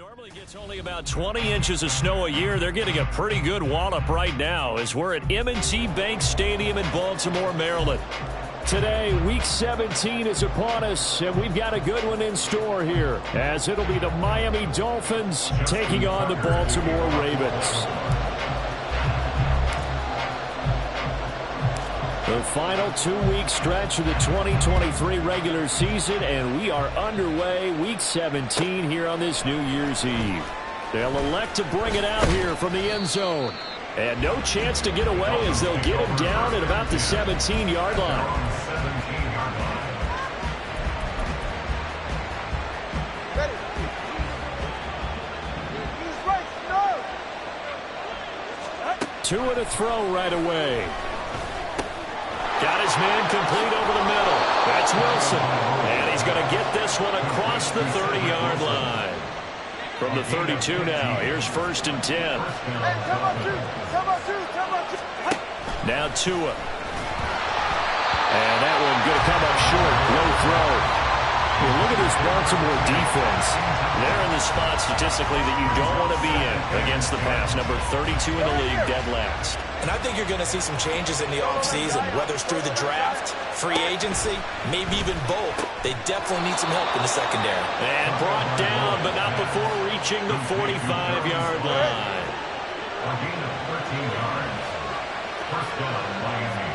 normally gets only about 20 inches of snow a year. They're getting a pretty good wallop right now as we're at M&T Bank Stadium in Baltimore, Maryland. Today, Week 17 is upon us, and we've got a good one in store here, as it'll be the Miami Dolphins taking on the Baltimore Ravens. The final two-week stretch of the 2023 regular season, and we are underway Week 17 here on this New Year's Eve. They'll elect to bring it out here from the end zone. And no chance to get away as they'll get him down at about the 17-yard line. Tua to throw right away. Got his man complete over the middle. That's Wilson. And he's going to get this one across the 30-yard line. From the 32 now, here's 1st and 10. Now Tua. And that one going to come up short. Low throw. Well, look at this Baltimore defense. They're in the spot statistically that you don't want to be in against the pass. Number 32 in the league, dead last. And I think you're going to see some changes in the offseason, whether it's through the draft, free agency, maybe even both. They definitely need some help in the secondary. And brought down, but not before reaching the 45-yard line. A gain of 13 yards. First down, Miami.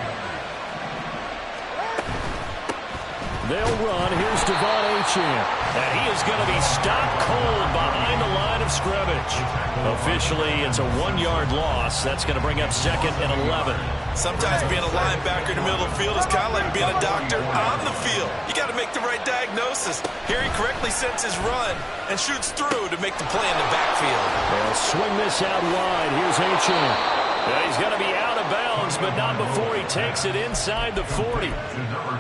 They'll run. Here's Devon Achane. And he is going to be stopped cold behind the line of scrimmage. Officially, it's a 1-yard loss. That's going to bring up 2nd and 11. Sometimes being a linebacker in the middle of the field is kind of like being a doctor on the field. You got to make the right diagnosis. Here he correctly sets his run and shoots through to make the play in the backfield. They'll swing this out wide. Here's Achane. He's going to be out of bounds, but not before he takes it inside the 40.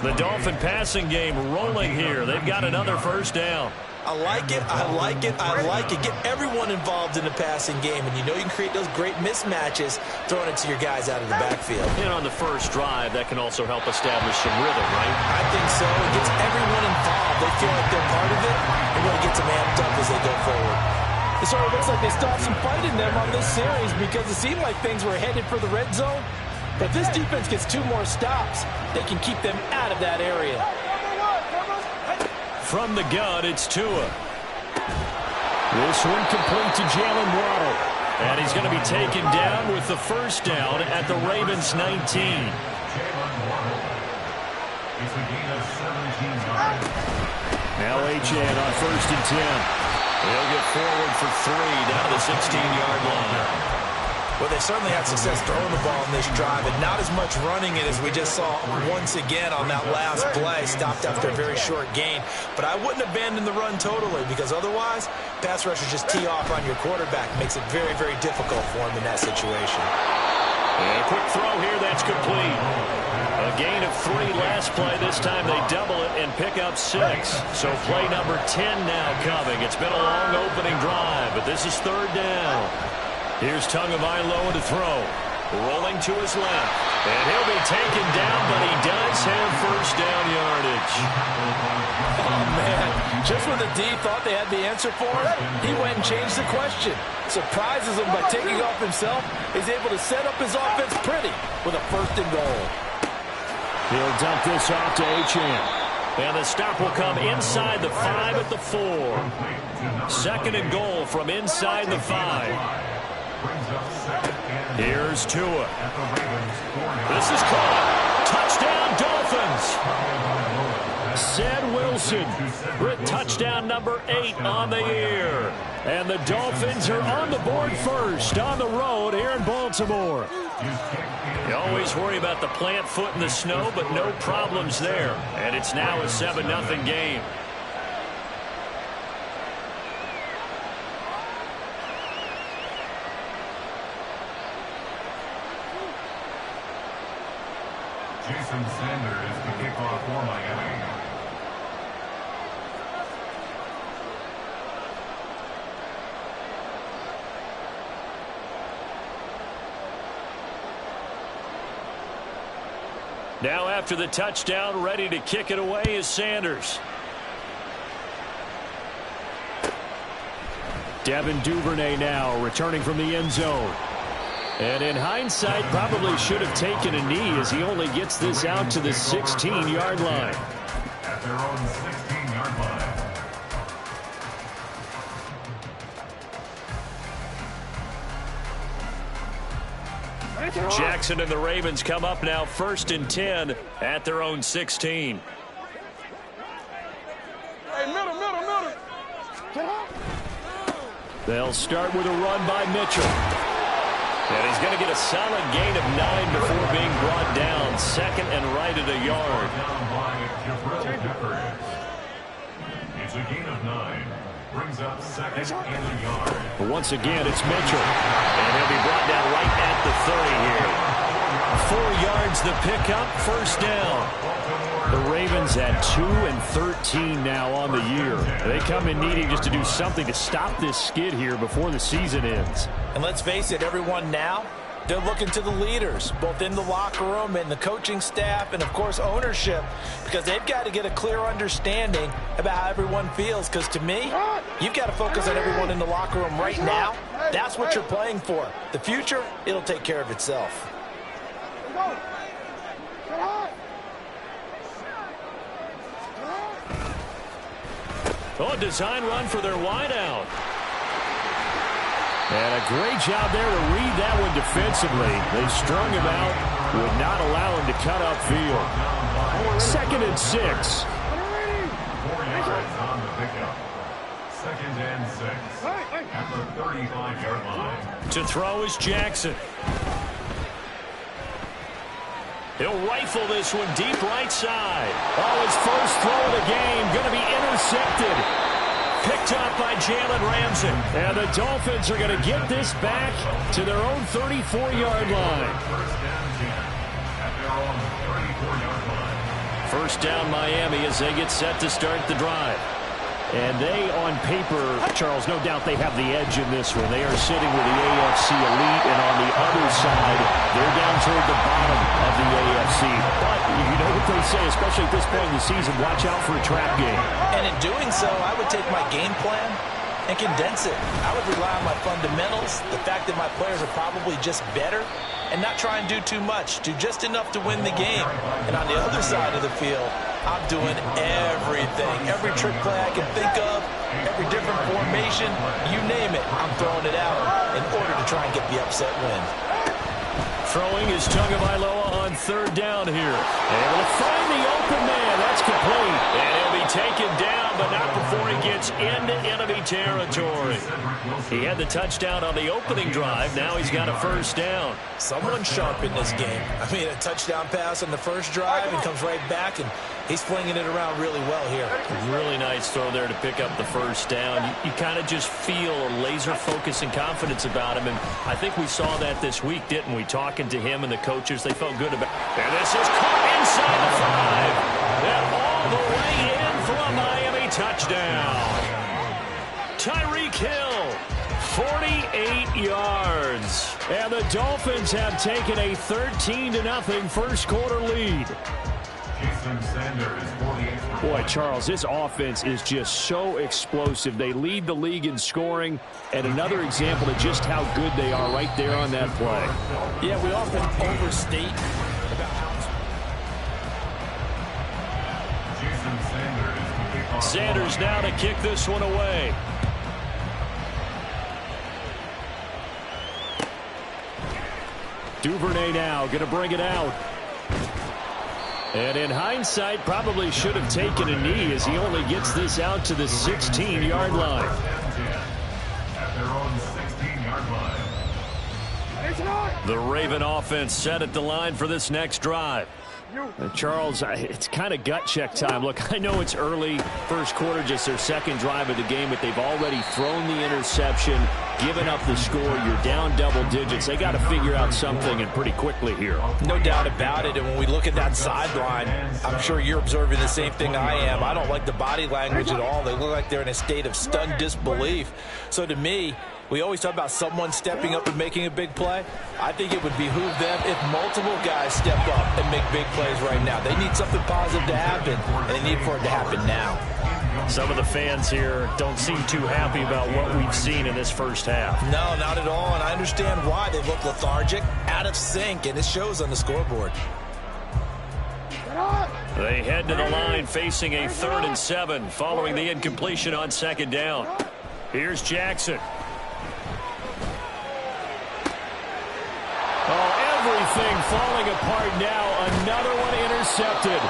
The Dolphin passing game rolling here. They've got another first down. I like it, I like it, I like it. Get everyone involved in the passing game, and you know you can create those great mismatches throwing it to your guys out of the backfield. And on the first drive, that can also help establish some rhythm, right? I think so. It gets everyone involved. They feel like they're part of it, and really gets them amped up as they go forward. It sort of looks like they stopped some fight in them on this series because it seemed like things were headed for the red zone. But if this defense gets 2 more stops, they can keep them out of that area. From the gun, it's Tua. This one complete to Jalen Waddle. And he's going to be taken down with the first down at the Ravens 19. Jalen Waddle. It's a gain of 17 yards. Now Achane on 1st and 10. He'll get forward for 3 down to the 16-yard line. Well, they certainly had success throwing the ball in this drive, and not as much running it as we just saw once again on that last play. Stopped after a very short gain. But I wouldn't abandon the run totally, because otherwise, pass rushers just tee off on your quarterback. Makes it very, very difficult for him in that situation. And a quick throw here, that's complete. A gain of 3 last play. This time they double it and pick up 6. So play number 10 now coming. It's been a long opening drive, but this is 3rd down. Here's Tagovailoa to throw. Rolling to his left. And he'll be taken down, but he does have first down yardage. Oh, man. Just when the D thought they had the answer for him, he went and changed the question. Surprises him by taking off himself. He's able to set up his offense pretty with a 1st and goal. He'll dump this off to Achane. And the stop will come inside the 5 at the 4. 2nd and goal from inside the 5. Here's Tua. This is caught. Touchdown, Dolphins. Ced Wilson with touchdown number 8 on the year. And the Dolphins are on the board first on the road here in Baltimore. You always worry about the plant foot in the snow, but no problems there. And it's now a 7-0 game. Jason Sanders to kick off for Miami. Now after the touchdown, ready to kick it away is Sanders. Devin Duvernay now returning from the end zone. And in hindsight, probably should have taken a knee as he only gets this out to the 16-yard line. At their own 16-yard line. Jackson and the Ravens come up now 1st and 10 at their own 16. Hey, middle. They'll start with a run by Mitchell. And he's going to get a solid gain of 9 before being brought down. 2nd and right at a yard. It's a gain of 9. Brings up 2nd and a yard. But once again, it's Mitchell. And he'll be brought down right at the 30 here. 4 yards the pickup, 1st down. The Ravens at 2 and 13 now on the year. They come in needing just to do something to stop this skid here before the season ends. And let's face it, everyone now, they're looking to the leaders, both in the locker room and the coaching staff and, of course, ownership, because they've got to get a clear understanding about how everyone feels. Because to me, you've got to focus on everyone in the locker room right now. That's what you're playing for. The future, it'll take care of itself. Oh, design run for their wideout. And a great job there to read that one defensively. They strung him out, would not allow him to cut upfield. 2nd and 6. 4 yards on the pickup. 2nd and 6. At the 35-yard line. To throw is Jackson. He'll rifle this one deep right side. Oh, his first throw of the game going to be intercepted. Picked up by Jalen Ramsey. And the Dolphins are going to get this back to their own 34-yard line. 1st down Miami as they get set to start the drive. And they, on paper, Charles, no doubt they have the edge in this one. They are sitting with the AFC elite, and on the other side, they're down toward the bottom of the AFC. But you know what they say, especially at this point in the season, watch out for a trap game. And in doing so, I would take my game plan and condense it. I would rely on my fundamentals, the fact that my players are probably just better, and not try and do too much, do just enough to win the game. And on the other side of the field, I'm doing everything, every trick play I can think of, every different formation, you name it, I'm throwing it out in order to try and get the upset win. Throwing is Tagovailoa on 3rd down here. Able to find the open man. That's complete. And he'll be taken down, but not before he gets into enemy territory. He had the touchdown on the opening drive. Now he's got a 1st down. Someone's sharp in this game. I mean, a touchdown pass on the first drive and comes right back, and he's flinging it around really well here. Really nice throw there to pick up the 1st down. You kind of just feel a laser focus and confidence about him, and I think we saw that this week, didn't we? Talking to him and the coaches, they felt good about it. And this is caught inside the 5. And all the way in for a Miami touchdown. Tyreek Hill, 48 yards. And the Dolphins have taken a 13-0 first quarter lead. Boy, Charles, this offense is just so explosive. They lead the league in scoring, and another example of just how good they are right there on that play. Yeah, we often overstate Sanders now to kick this one away. Duvernay now going to bring it out. And in hindsight, probably should have taken a knee as he only gets this out to the 16-yard line. At their own 16-yard line. The Raven offense set at the line for this next drive. Charles, it's kind of gut check time. Look, I know it's early, first quarter, just their 2nd drive of the game, but they've already thrown the interception, given up the score. You're down double digits. They got to figure out something, and pretty quickly here. No doubt about it. And when we look at that sideline, I'm sure you're observing the same thing I am. I don't like the body language at all. They look like they're in a state of stunned disbelief. So to me, we always talk about someone stepping up and making a big play. I think it would behoove them if multiple guys step up and make big plays right now. They need something positive to happen, and they need for it to happen now. Some of the fans here don't seem too happy about what we've seen in this first half. No, not at all, and I understand why. They look lethargic, out of sync, and it shows on the scoreboard. They head to the line facing a 3rd and 7 following the incompletion on 2nd down. Here's Jackson. Oh, everything falling apart now. Another one intercepted.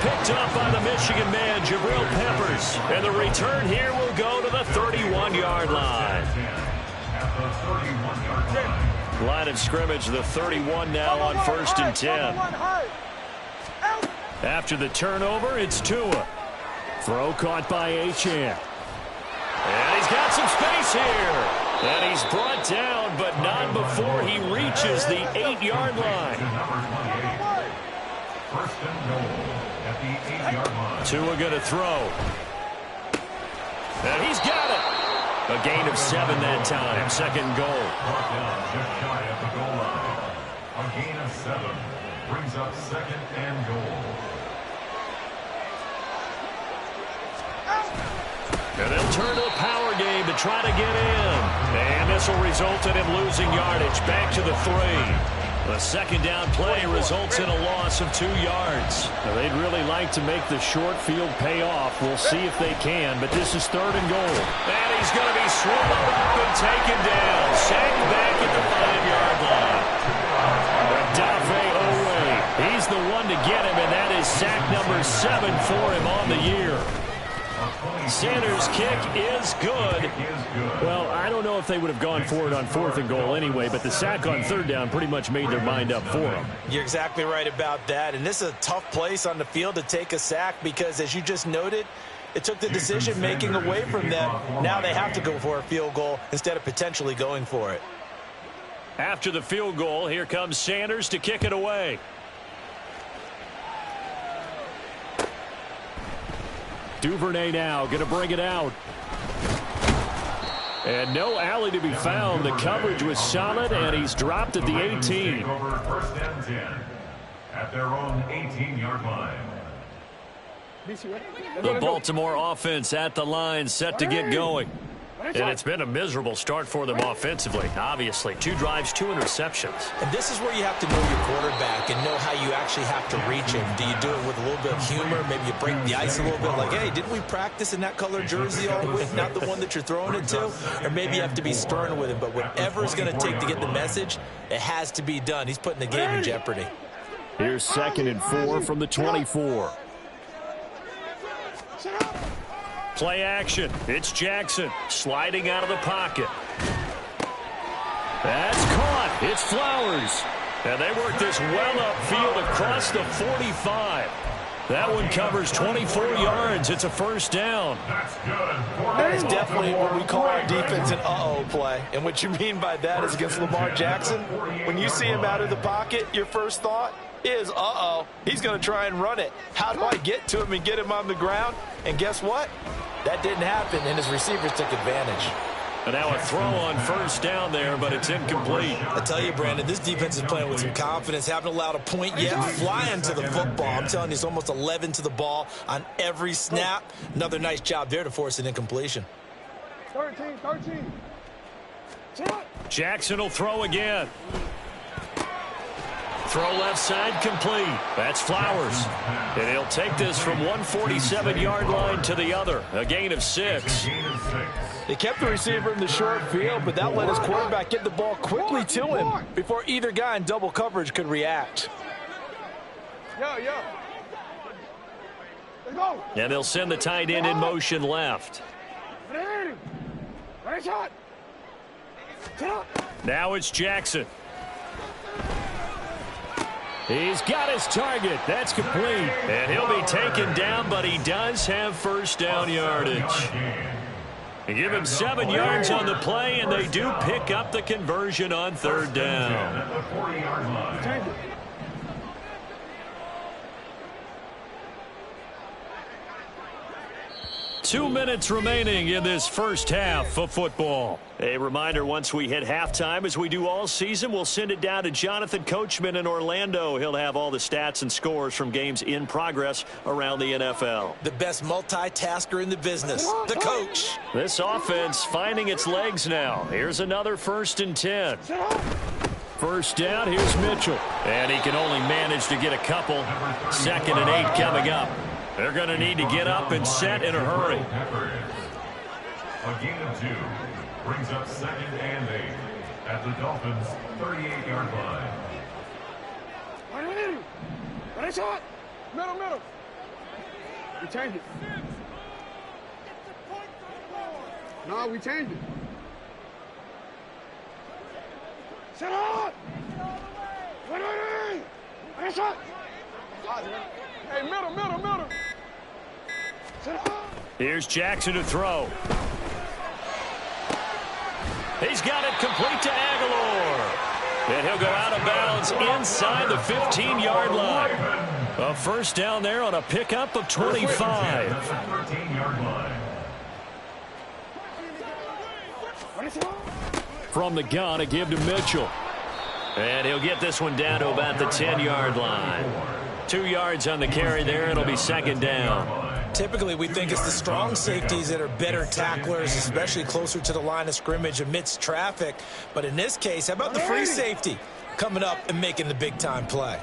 Picked up by the Michigan man, Jabril Peppers. And the return here will go to the 31-yard line. Line of scrimmage, the 31 now on 1st and 10. After the turnover, it's Tua. Throw caught by Achane. And he's got some space here. And he's brought down, but not before he reaches the 8-yard line. First and goal at the 8-yard line. Tua going to throw. And he's got it. A gain of 7 that time. 2nd goal. Brought down just shy of the goal line. A gain of 7 brings up 2nd and goal. And they'll turn to the power game to try to get in. And this will result in him losing yardage. Back to the 3. The 2nd down play results in a loss of 2 yards. Now, they'd really like to make the short field pay off. We'll see if they can, but this is 3rd and goal. And he's going to be swallowed up and taken down. Sacked back at the 5-yard line. Dafe Owe. He's the one to get him, and that is sack number 7 for him on the year. Sanders' kick is good. Well, I don't know if they would have gone for it on 4th and goal anyway, but the sack on 3rd down pretty much made their mind up for them. You're exactly right about that, and this is a tough place on the field to take a sack because, as you just noted, it took the decision-making away from them. Now they have to go for a field goal instead of potentially going for it. After the field goal, here comes Sanders to kick it away. Duvernay now going to bring it out. And no alley to be found. The coverage was solid, and he's dropped at the 18. Over 1st and 10 at their own 18-yard line. The Baltimore offense at the line, set to get going. And it's been a miserable start for them offensively. Obviously, 2 drives, 2 interceptions. And this is where you have to know your quarterback and know how you actually have to reach him. Do you do it with a little bit of humor? Maybe you break the ice a little bit like, hey, didn't we practice in that color jersey all week, not the one that you're throwing it to? Or maybe you have to be stern with him. But whatever it's going to take to get the message, it has to be done. He's putting the game in jeopardy. Here's 2nd and 4 from the 24. Play action. It's Jackson sliding out of the pocket. That's caught. It's Flowers. And they work this well upfield across the 45. That one covers 24 yards. It's a 1st down. That's good. That is definitely what we call our defense an uh-oh play. And what you mean by that is against Lamar Jackson, when you see him out of the pocket, your first thought is, uh-oh, he's going to try and run it. How do I get to him and get him on the ground? And guess what? That didn't happen, and his receivers took advantage. And now a throw on 1st down there, but it's incomplete. I tell you, Brandon, this defense is playing with some confidence. Haven't allowed a point yet. Flying to the football. I'm telling you, it's almost 11 to the ball on every snap. Another nice job there to force an incompletion. 13. Jackson will throw again. Throw left side complete. That's Flowers. And he'll take this from 147-yard line to the other. A gain of 6. They kept the receiver in the short field, but that let his quarterback get the ball quickly to him before either guy in double coverage could react. Let's go. And they'll send the tight end in motion left. Now it's Jackson. He's got his target. That's complete. And he'll be taken down, but he does have 1st down yardage. They give him 7 yards on the play, and they do pick up the conversion on 3rd down. 2 minutes remaining in this first half of football. A reminder, once we hit halftime, as we do all season, we'll send it down to Jonathan Coachman in Orlando. He'll have all the stats and scores from games in progress around the NFL. The best multitasker in the business, the coach. This offense finding its legs now. Here's another 1st and 10. First down, here's Mitchell. And he can only manage to get a couple. 2nd and 8 coming up. They're going to need to get up and set in a hurry. A gain of 2 brings up 2nd and 8 at the Dolphins' 38-yard line. Middle. We changed it. No, we changed it. Set up! Hey, middle. Here's Jackson to throw. He's got it complete to Aguilar. And he'll go out of bounds inside the 15-yard line. A first down there on a pickup of 25. From the gun, a give to Mitchell. And he'll get this one down to about the 10-yard line. 2 yards on the carry there. It'll be 2nd down. Typically, we think it's the strong safeties that are better tacklers, especially closer to the line of scrimmage amidst traffic. But in this case, how about the free safety coming up and making the big-time play?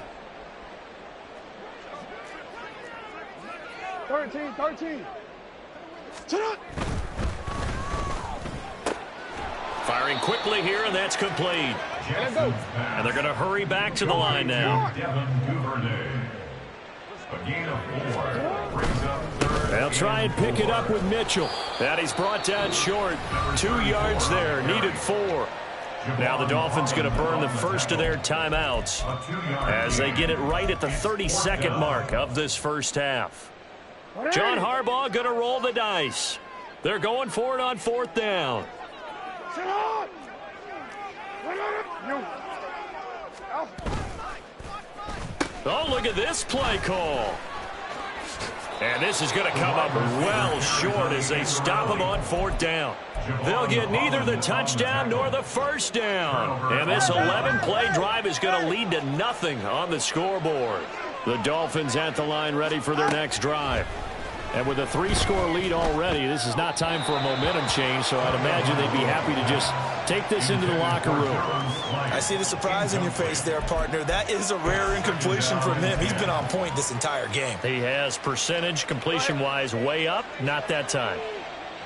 13. Firing quickly here, and that's complete. And they're going to hurry back to the line now. They'll try and pick it up with Mitchell. And he's brought down short. 2 yards there, needed 4. Now the Dolphins going to burn the first of their timeouts as they get it right at the 32nd mark of this first half. John Harbaugh going to roll the dice. They're going for it on 4th down. Oh, look at this play call. And this is going to come up well short as they stop him on 4th down. They'll get neither the touchdown nor the first down. And this 11-play drive is going to lead to nothing on the scoreboard. The Dolphins at the line ready for their next drive. And with a 3-score lead already, this is not time for a momentum change, so I'd imagine they'd be happy to just take this into the locker room. I see the surprise in your face there, partner. That is a rare incompletion from him. He's been on point this entire game. He has percentage completion-wise way up, not that time.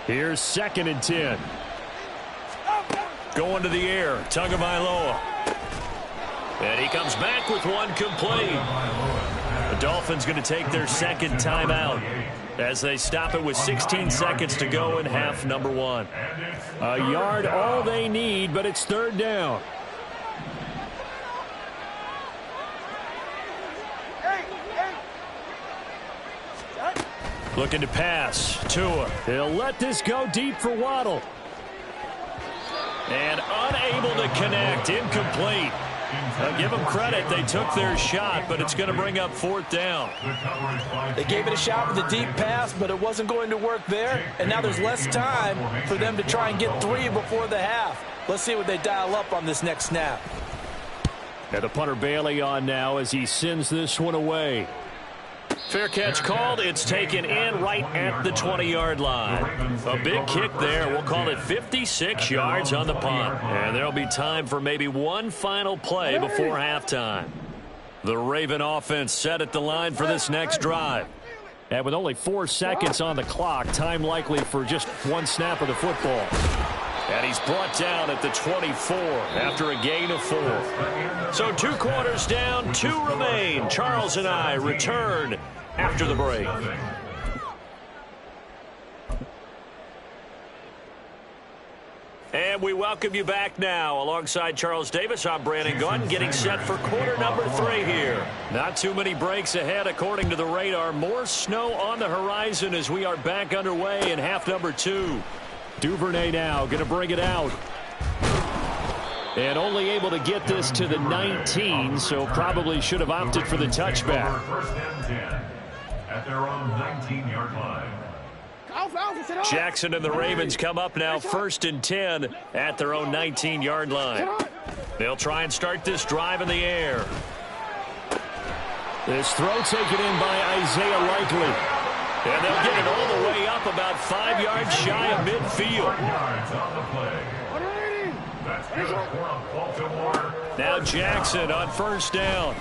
Here's 2nd and 10. Going to the air, Tagovailoa. And he comes back with one complete. The Dolphins going to take their 2nd timeout as they stop it with 16 seconds to go in half number 1. A yard all they need, but it's 3rd down. Looking to pass. Tua. He'll let this go deep for Waddle. And unable to connect. Incomplete. Give them credit. They took their shot, but it's going to bring up 4th down. They gave it a shot with a deep pass, but it wasn't going to work there. And now there's less time for them to try and get 3 before the half. Let's see what they dial up on this next snap. And the punter Bailey on now as he sends this one away. Fair catch called. It's taken in right at the 20-yard line. A big kick there. We'll call it 56 yards on the punt. And there'll be time for maybe one final play before halftime. The Raven offense set at the line for this next drive. And with only 4 seconds on the clock, time likely for just one snap of the football. And he's brought down at the 24 after a gain of 4. So 2 quarters down, 2 remain. Charles and I return after the break. And we welcome you back now. Alongside Charles Davis, I'm Brandon Gunn, getting set for quarter number 3 here. Not too many breaks ahead according to the radar. More snow on the horizon as we are back underway in half number 2. Duvernay now going to bring it out. And only able to get this to the 19, so probably should have opted for the touchback. First and 10 at their own 19-yard line. Jackson and the Ravens come up now 1st and 10 at their own 19-yard line. They'll try and start this drive in the air. This throw taken in by Isaiah Likely. And they'll get it all the way up about 5 yards shy of midfield. Now Jackson on 1st down.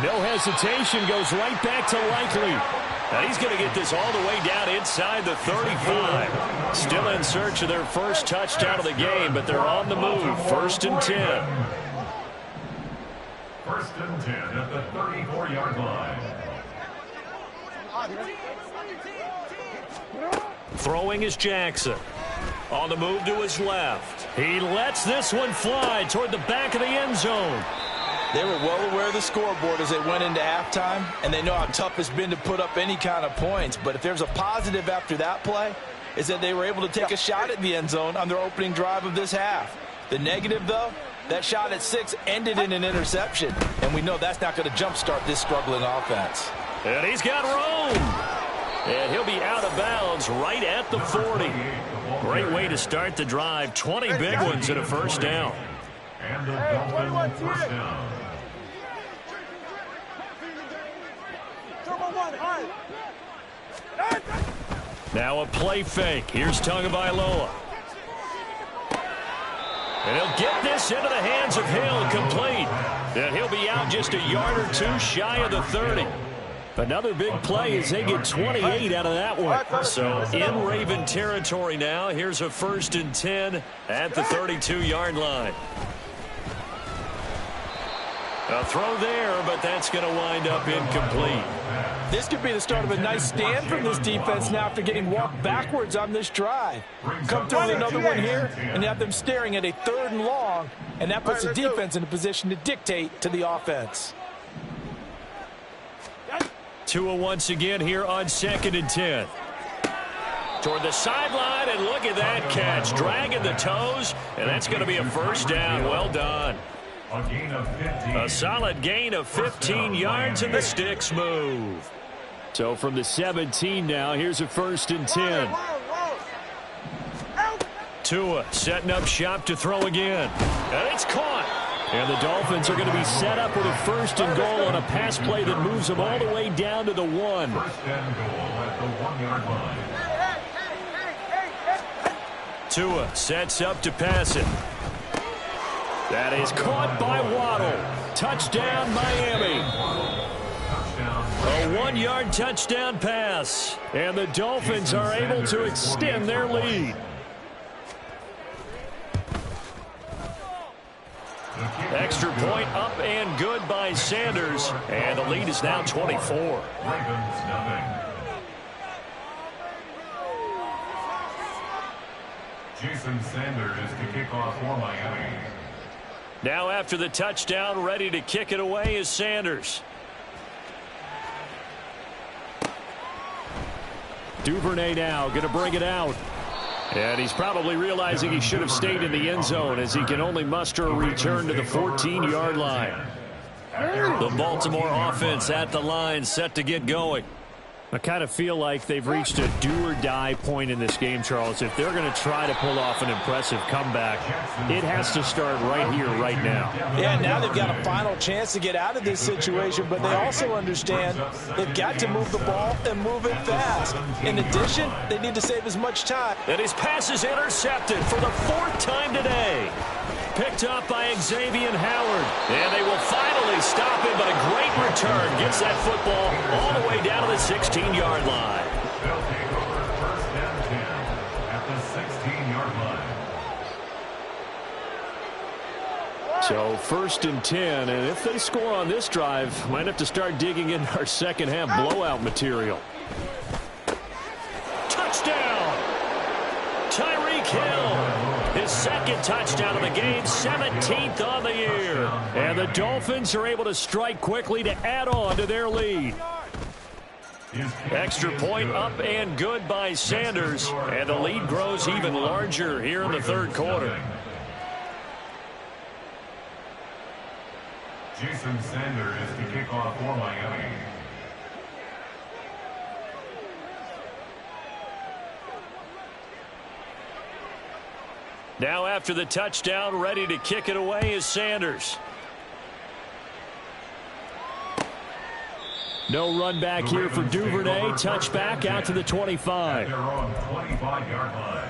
No hesitation, goes right back to Likely. Now he's going to get this all the way down inside the 35. Still in search of their first touchdown of the game, but they're on the move. 1st and 10. 1st and 10 at the 34-yard line. Throwing is Jackson. On the move to his left. He lets this one fly toward the back of the end zone. They were well aware of the scoreboard as they went into halftime, and they know how tough it's been to put up any kind of points. But if there's a positive after that play, is that they were able to take a shot at the end zone on their opening drive of this half. The negative, though, that shot at 6 ended in an interception, and we know that's not going to jumpstart this struggling offense. And he's got room. And he'll be out of bounds right at the 40. Great way to start the drive. 20 big ones and a 1st down. And the Dolphins 1st down. Now a play fake. Here's Tagovailoa. And he'll get this into the hands of Hill, complete. And he'll be out just a yard or two shy of the 30. Another big play as they get 28 out of that one. So in Raven territory now. Here's a 1st and 10 at the 32-yard line. A throw there, but that's going to wind up incomplete. This could be the start of a nice stand from this defense now after getting walked backwards on this drive. Come through with another one here, and you have them staring at a 3rd and long, and that puts the defense in a position to dictate to the offense. Tua once again here on 2nd and 10. Toward the sideline, and look at that catch. Dragging the toes, and that's going to be a 1st down. Well done. A gain of 15. A solid gain of 15 yards, and the sticks move. So from the 17 now, here's a 1st and 10. Tua setting up shop to throw again. And it's caught. And the Dolphins are going to be set up with a 1st and goal on a pass play that moves them all the way down to the 1. 1st and goal at the 1-yard line. Tua sets up to pass it. That is caught by Waddle. Touchdown, Miami. A 1-yard touchdown pass. And the Dolphins are able to extend their lead. Extra point up and good by Sanders. And the lead is now 24. Ravens nothing. Jason Sanders is to kick off for Miami. Now after the touchdown, ready to kick it away is Sanders. Duvernay now going to bring it out. And he's probably realizing he should have stayed in the end zone as he can only muster a return to the 14-yard line. The Baltimore offense at the line, set to get going. I kind of feel like they've reached a do-or-die point in this game, Charles. If they're going to try to pull off an impressive comeback, it has to start right here, right now. Yeah, now they've got a final chance to get out of this situation, but they also understand they've got to move the ball and move it fast. In addition, they need to save as much time. And his pass is intercepted for the 4th time today. Picked up by Xavier Howard. And they will finally stop him, but a great return. Gets that football all the way down to the 16-yard line. They'll take over 1st and 10 at the 16-yard line. So 1st and 10, and if they score on this drive, might have to start digging in our second half blowout material. Touchdown! Tyreek Hill. His 2nd touchdown of the game, 17th on the year. And the Dolphins are able to strike quickly to add on to their lead. Extra point up and good by Sanders. And the lead grows even larger here in the 3rd quarter. Jason Sanders is to kick off for Miami. Now after the touchdown, ready to kick it away is Sanders. No run back here for Duvernay. Touchback out to the 25. They're on 25-yard line.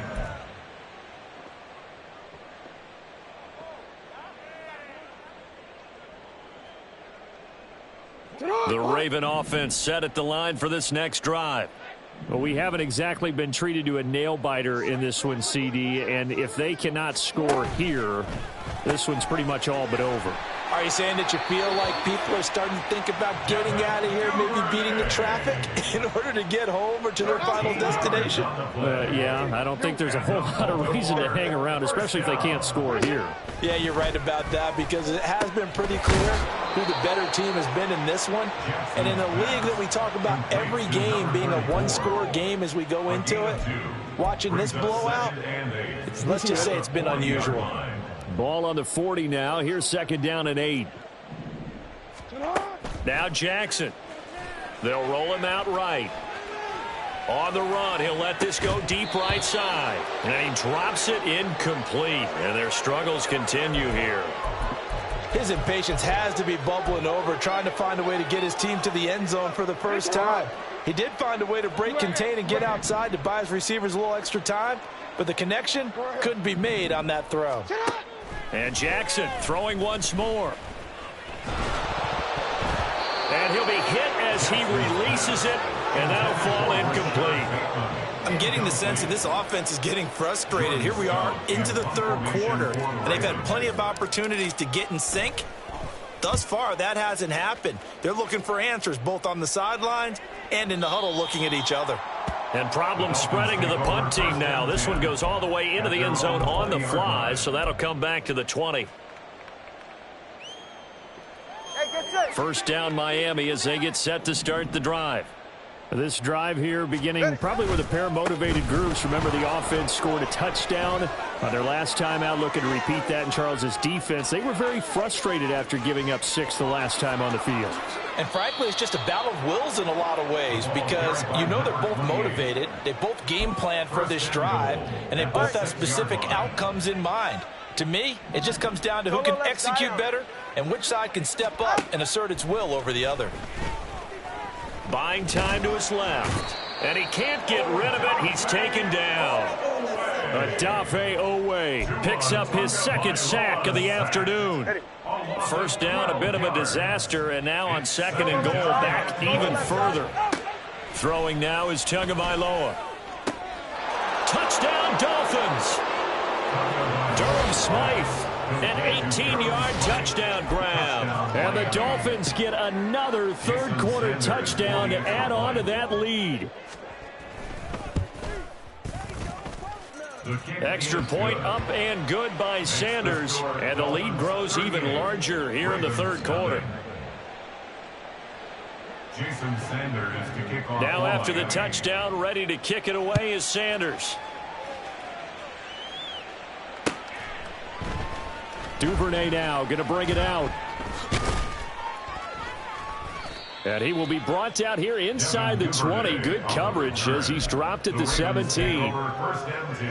The Raven offense set at the line for this next drive. Well, we haven't exactly been treated to a nail-biter in this one, CD, and if they cannot score here, this one's pretty much all but over. Are you saying that you feel like people are starting to think about getting out of here, maybe beating the traffic in order to get home or to their final destination? Yeah, I don't think there's a whole lot of reason to hang around, especially if they can't score here. Yeah, you're right about that, because it has been pretty clear who the better team has been in this one. And in a league that we talk about every game being a one-score game as we go into it, watching this blowout, let's just say it's been unusual. Ball on the 40 now. Here's second down and 8. Now Jackson. They'll roll him out right. On the run, he'll let this go deep right side. And he drops it incomplete. And their struggles continue here. His impatience has to be bubbling over, trying to find a way to get his team to the end zone for the first time. He did find a way to break, contain, and get outside to buy his receivers a little extra time, but the connection couldn't be made on that throw. And Jackson throwing once more. And he'll be hit as he releases it, and that'll fall incomplete. I'm getting the sense that this offense is getting frustrated. Here we are into the third quarter, and they've had plenty of opportunities to get in sync. Thus far, that hasn't happened. They're looking for answers both on the sidelines and in the huddle looking at each other. And problems spreading to the punt team now. This one goes all the way into the end zone on the fly, so that'll come back to the 20. First down Miami as they get set to start the drive. This drive here beginning probably with a pair of motivated groups. Remember, the offense scored a touchdown on their last time out, looking to repeat that in Charles's defense. They were very frustrated after giving up 6 the last time on the field. And frankly, it's just a battle of wills in a lot of ways, because you know they're both motivated, they both game plan for this drive, and they both have specific outcomes in mind. To me, it just comes down to who can execute better and which side can step up and assert its will over the other. Buying time to his left. And he can't get rid of it. He's taken down. Adafe Owe picks up his second sack of the afternoon. First down, a bit of a disaster, and now on second and goal, back even further. Throwing now is Tagovailoa. Touchdown, Dolphins. Durham Smythe, an 18-yard touchdown grab. And the Dolphins get another third-quarter touchdown to add on to that lead. Extra point up and good by Sanders, and the lead grows even larger here in the third quarter. Jason Sanders to kick off. Now after the touchdown, ready to kick it away is Sanders. Duvernay now going to bring it out. And he will be brought down here inside the 20. Good coverage as he's dropped at the 17. First and 10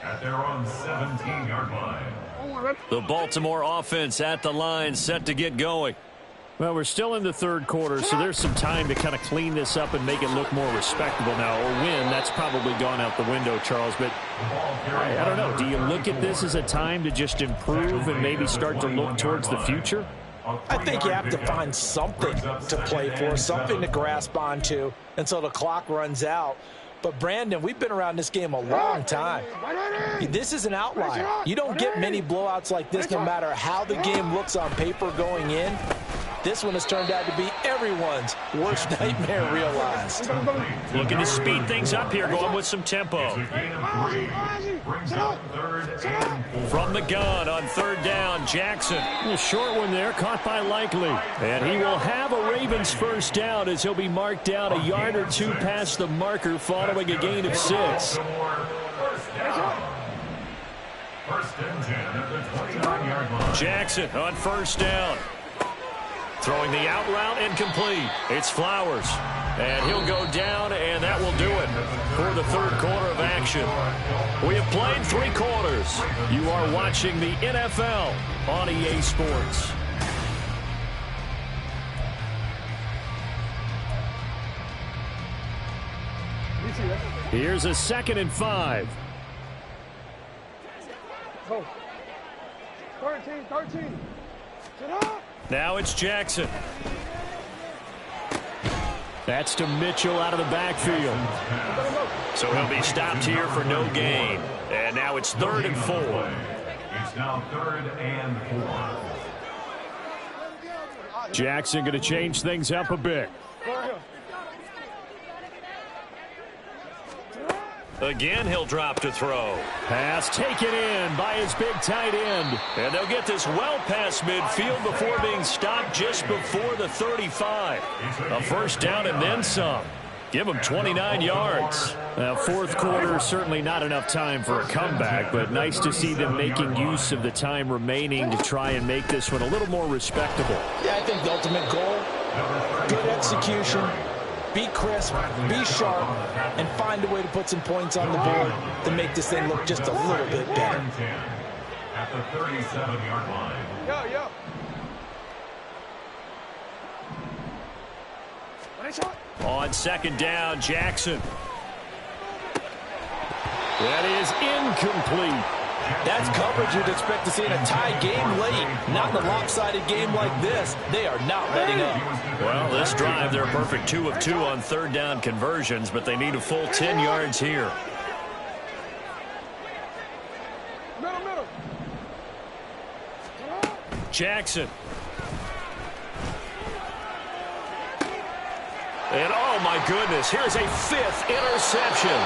at their own 17-yard line. The Baltimore offense at the line, set to get going. Well, we're still in the third quarter, so there's some time to kind of clean this up and make it look more respectable now. Or win, that's probably gone out the window, Charles. But I don't know. Do you look at this as a time to just improve and maybe start to look towards the future? I think you have to find something to play for, something to grasp onto until the clock runs out. But, Brandon, we've been around this game a long time. This is an outlier. You don't get many blowouts like this no matter how the game looks on paper going in. This one has turned out to be everyone's worst nightmare realized. Looking to speed things up here, going with some tempo. From the gun on third down, Jackson. A short one there, caught by Likely. And he will have a Ravens first down as he'll be marked down a yard or two past the marker following a gain of 6. First and 10 at the 29-yard line. Jackson on first down. Throwing the out route incomplete. It's Flowers. And he'll go down, and that will do it for the third quarter of action. We have played 3 quarters. You are watching the NFL on EA Sports. Here's a 2nd and 5. Go. 13. Sit up. Now it's Jackson. That's to Mitchell out of the backfield. So he'll be stopped here for no gain. And now it's 3rd and 4. It's now 3rd and 4. Jackson going to change things up a bit. Again, he'll drop to throw. Pass taken in by his big tight end. And they'll get this well past midfield before being stopped just before the 35. A first down and then some. Give them 29 yards. Now, 4th quarter, certainly not enough time for a comeback, but nice to see them making use of the time remaining to try and make this one a little more respectable. Yeah, I think the ultimate goal, good execution, be crisp, be sharp, and find a way to put some points on the board to make this thing look just a little bit better. At the 37-yard line. Yo. On 2nd down, Jackson. That is incomplete. That's coverage you'd expect to see in a tie game late. Not in a lopsided game like this. They are not letting up. Well, this drive, they're perfect 2 of 2 on 3rd down conversions, but they need a full 10 yards here. Middle. Jackson. And, oh, my goodness, here's a 5th interception.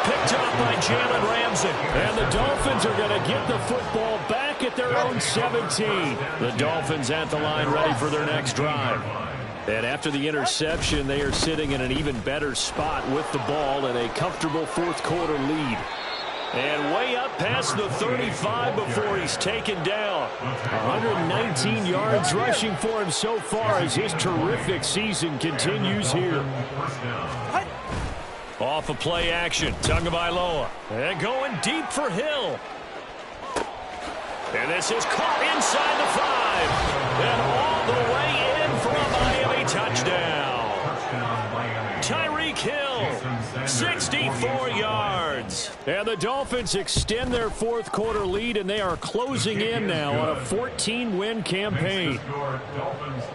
Picked up by Jalen Ramsey. And the Dolphins are going to get the football back at their own 17. The Dolphins at the line ready for their next drive. And after the interception, they are sitting in an even better spot with the ball and a comfortable 4th quarter lead. And way up past the 35 before he's taken down. 119 yards rushing for him so far as his terrific season continues here. Off of play action, Tagovailoa. And going deep for Hill. And this is caught inside the 5. And all the way in for a Miami touchdown. Tyreek Hill, 64 yards. And the Dolphins extend their 4th quarter lead, and they are closing in now on a 14-win campaign.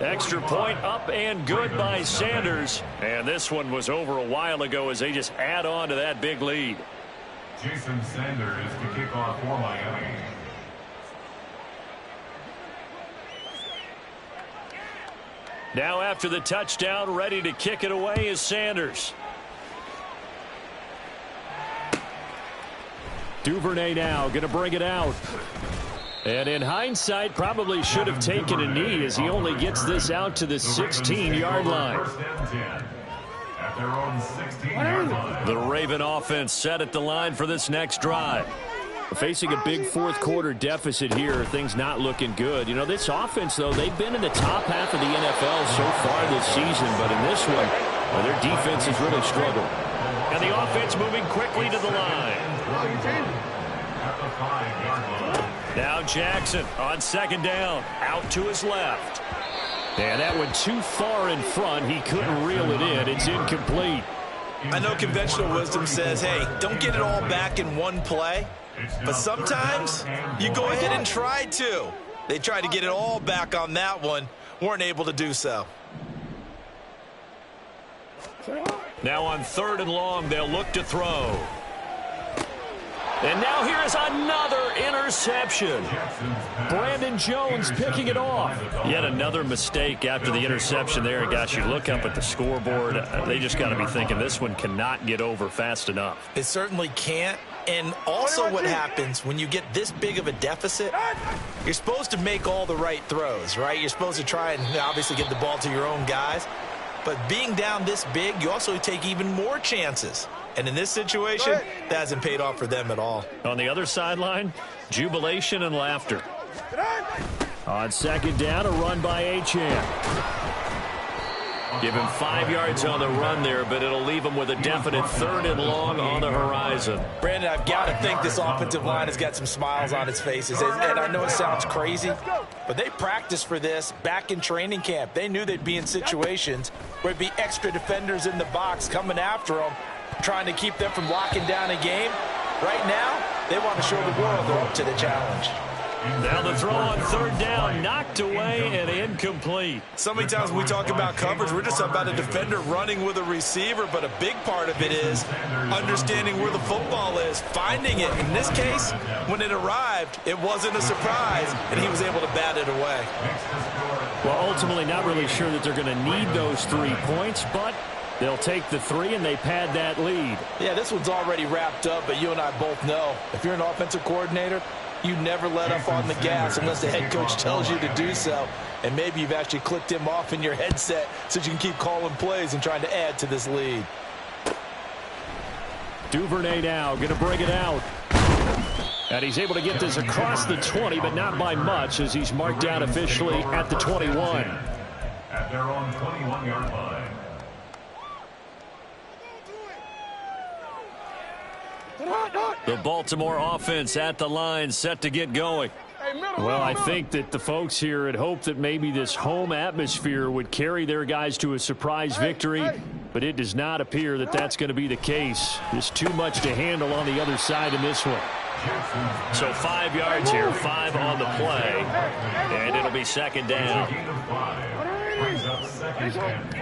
Extra point up and good by Sanders. And this one was over a while ago as they just add on to that big lead. Jason Sanders to kick off for Miami. Now after the touchdown, ready to kick it away is Sanders. Duvernay now going to bring it out. And in hindsight, probably should have taken a knee as he only gets this out to the 16-yard line. At their own 16-yard line. The Raven offense set at the line for this next drive. Facing a big 4th quarter deficit here, things not looking good. You know, this offense, though, they've been in the top half of the NFL so far this season, but in this one, well, their defense has really struggled. And the offense moving quickly to the line. Now Jackson on 2nd down, out to his left. And that went too far in front. He couldn't reel it in. It's incomplete. I know conventional wisdom says, hey, don't get it all back in one play. But sometimes you go ahead and try to. They tried to get it all back on that one. Weren't able to do so. Now on 3rd and long, they'll look to throw. And now here is another interception. Brandon Jones picking it off. Yet another mistake after the interception there. And gosh, you look up at the scoreboard, they just got to be thinking this one cannot get over fast enough. It certainly can't. And also what happens when you get this big of a deficit, you're supposed to make all the right throws, right? You're supposed to try and obviously get the ball to your own guys. But being down this big, you also take even more chances. And in this situation, that hasn't paid off for them at all. On the other sideline, jubilation and laughter. On 2nd down, a run by Achane. Give him 5 yards on the run there, but it'll leave him with a definite 3rd and long on the horizon. Brandon, I've got to think this offensive line has got some smiles on its faces. And I know it sounds crazy, but they practiced for this back in training camp. They knew they'd be in situations where it'd be extra defenders in the box coming after them, trying to keep them from locking down a game. Right now, they want to show the world they're up to the challenge. Now the throw on 3rd down, knocked away and incomplete. So many times when we talk about coverage, we're just about a defender running with a receiver, but a big part of it is understanding where the football is, finding it. In this case, when it arrived, it wasn't a surprise, and he was able to bat it away. Well, ultimately not really sure that they're going to need those 3 points, but they'll take the 3 and they pad that lead. Yeah, this one's already wrapped up, but you and I both know if you're an offensive coordinator, you never let up on the gas unless the head coach tells you to do so. And maybe you've actually clicked him off in your headset so you can keep calling plays and trying to add to this lead. Duvernay now going to bring it out. And he's able to get this across the 20, but not by much as he's marked down officially at the 21. At their own 21-yard line. The Baltimore offense at the line, set to get going. Well, I think that the folks here had hoped that maybe this home atmosphere would carry their guys to a surprise victory, but it does not appear that that's going to be the case. There's too much to handle on the other side in this one. So 5 yards here, 5 on the play, and it'll be 2nd down. Brings up 2nd and 5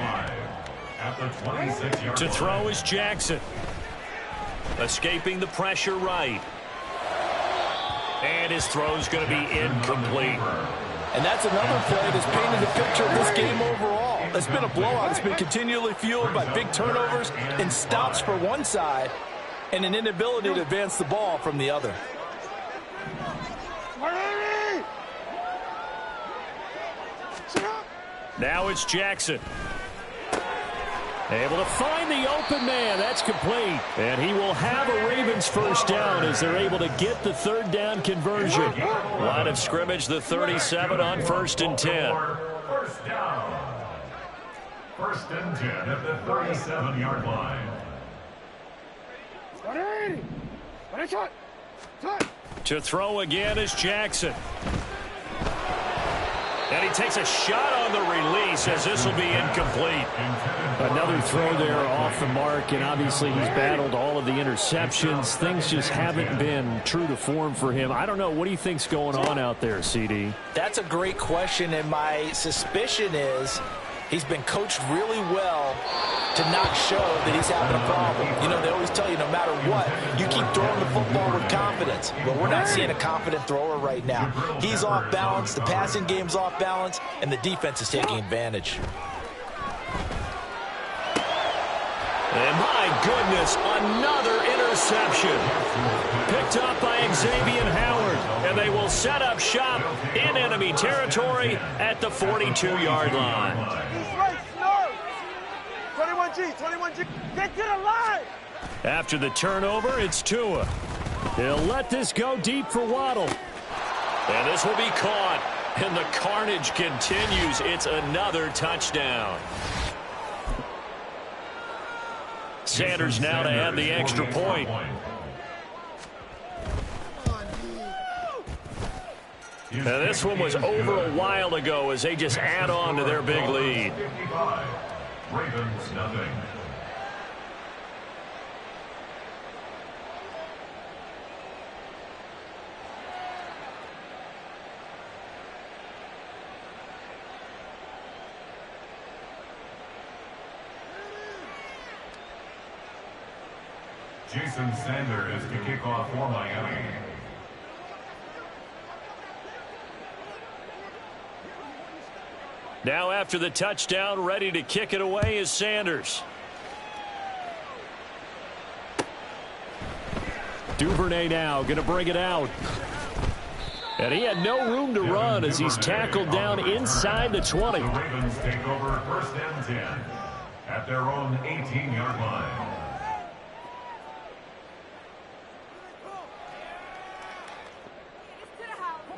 at the 26-yard To line. throw is Jackson. Escaping the pressure right. And his throw's going to be incomplete. And that's another play that's painted the picture of this game overall. It's been a blowout. It's been continually fueled by big turnovers and stops for one side and an inability to advance the ball from the other. Now it's Jackson. Able to find the open man. That's complete. And he will have a Ravens 1st down as they're able to get the 3rd down conversion. Line of scrimmage, the 37 on 1st and 10. 1st down. 1st and 10 at the 37-yard line. To throw again is Jackson. And he takes a shot on the release as this will be incomplete. Another throw there off the mark, and obviously he's battled all of the interceptions. Things just haven't been true to form for him. I don't know. What do you think's going on out there, CD? That's a great question, and my suspicion is he's been coached really well to not show that he's having a problem. You know, they always tell you no matter what, you keep throwing the football with confidence. But we're not seeing a confident thrower right now. He's off balance, the passing game's off balance, and the defense is taking advantage. And my goodness, another interception. Picked up by Xavier Howard. And they will set up shop in enemy territory at the 42-yard line. 21G, get to the line! After the turnover, it's Tua. They'll let this go deep for Waddle. And this will be caught. And the carnage continues. It's another touchdown. Sanders now to add the extra point. Now this one was over a while ago as they just add on to their big lead. Ravens nothing. Jason Sanders to kick off for Miami. Now after the touchdown, ready to kick it away is Sanders. Duvernay now going to bring it out. And he had no room to run as he's tackled down inside the 20. The Ravens take over 1st and 10 at their own 18-yard line.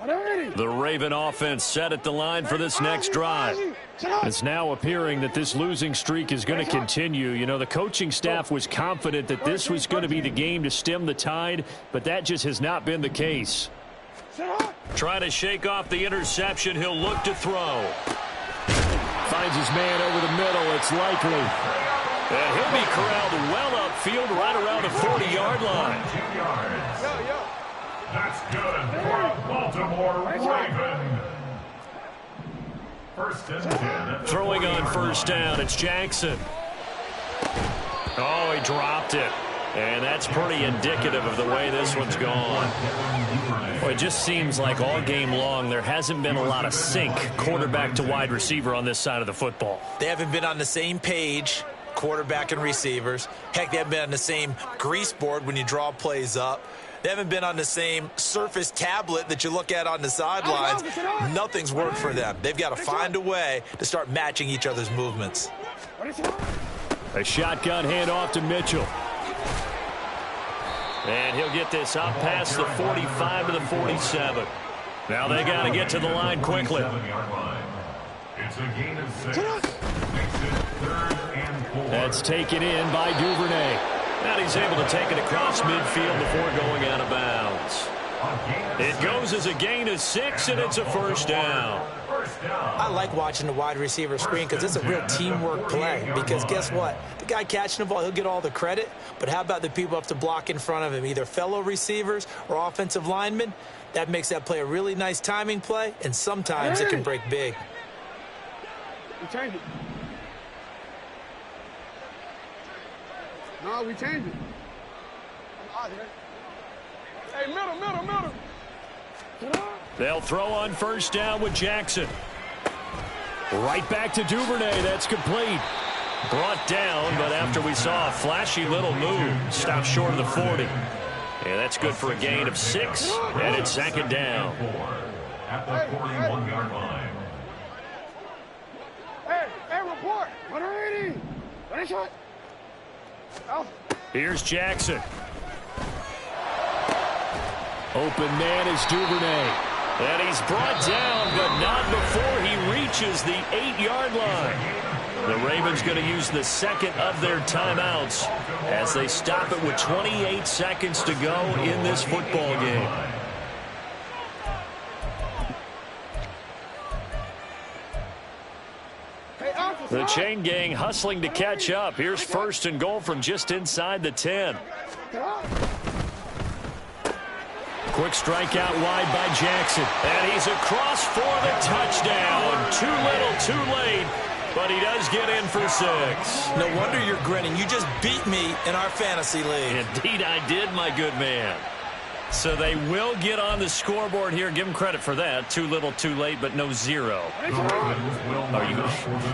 The Raven offense set at the line for this next drive. It's now appearing that this losing streak is going to continue. You know, the coaching staff was confident that this was going to be the game to stem the tide, but that just has not been the case. Trying to shake off the interception. He'll look to throw. Finds his man over the middle. It's likely. And he'll be corralled well upfield right around the 40-yard line. That's good for a Baltimore Raven. First and 10. Throwing on first down, it's Jackson. Oh, he dropped it. And that's pretty indicative of the way this one's gone. Well, it just seems like all game long there hasn't been a lot of sync quarterback to wide receiver on this side of the football. They haven't been on the same page, quarterback and receivers. Heck, they haven't been on the same grease board when you draw plays up. They haven't been on the same Surface tablet that you look at on the sidelines. Nothing's worked for them. They've got to find a way to start matching each other's movements. A shotgun handoff to Mitchell. And he'll get this up past the 45 to the 47. Now they got to get to the line quickly. It's a gain of 6. Makes it 3rd and 4. That's taken in by Duvernay. And he's able to take it across midfield before going out of bounds. It goes as a gain of 6, and it's a first down. I like watching the wide receiver screen because it's a real teamwork play. Because guess what? The guy catching the ball, he'll get all the credit. But how about the people have to block in front of him, either fellow receivers or offensive linemen? That makes that play a really nice timing play, and sometimes it can break big. We changed it. No, we changed it. Hey, middle. They'll throw on first down with Jackson. Right back to Duvernay. That's complete. Brought down, but after we saw a flashy little move, stopped short of the 40. And that's good for a gain of 6, and it's second down. At the 41-yard line. Hey, report. 180. Ready, shot. Here's Jackson. Open man is Duvernay. And he's brought down, but not before he reaches the 8-yard line. The Ravens going to use the second of their timeouts as they stop it with 28 seconds to go in this football game. The chain gang hustling to catch up. Here's first and goal from just inside the 10. Quick strike out wide by Jackson. And he's across for the touchdown. Too little, too late. But he does get in for 6. No wonder you're grinning. You just beat me in our fantasy league. Indeed I did, my good man. So they will get on the scoreboard here. Give them credit for that. Too little, too late, but no 0.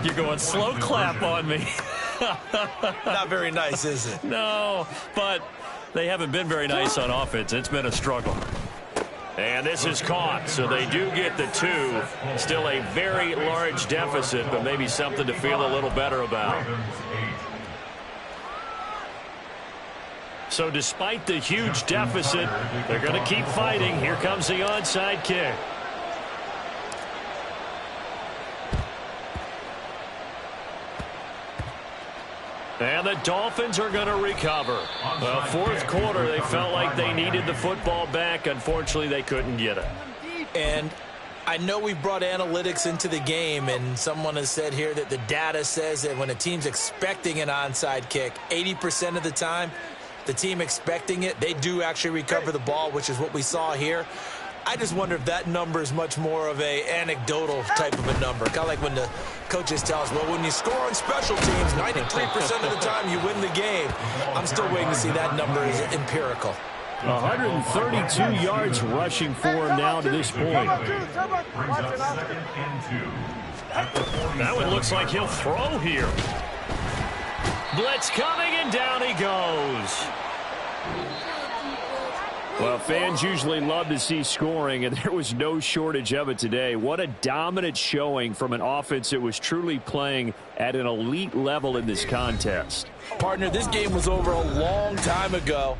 You're going slow clap on me. Not very nice, is it? No, but they haven't been very nice on offense. It's been a struggle. And this is caught, so they do get the 2. Still a very large deficit, but maybe something to feel a little better about. So despite the huge deficit, they're going to keep fighting. Here comes the onside kick. And the Dolphins are going to recover. Well, fourth quarter, they felt like they needed the football back. Unfortunately, they couldn't get it. And I know we brought analytics into the game, and someone has said here that the data says that when a team's expecting an onside kick, 80% of the time, the team expecting it, they do actually recover the ball, which is what we saw here. I just wonder if that number is much more of a anecdotal type of a number. Kind of like when the coaches tell us, well, when you score on special teams, 93% of the time you win the game. I'm still waiting to see that number is empirical. 132 yards rushing for him now to this point. That one looks like he'll throw here. Blitz coming, and down he goes. Well, fans usually love to see scoring, and there was no shortage of it today. What a dominant showing from an offense that was truly playing at an elite level in this contest. Partner, this game was over a long time ago,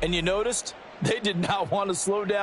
and you noticed they did not want to slow down.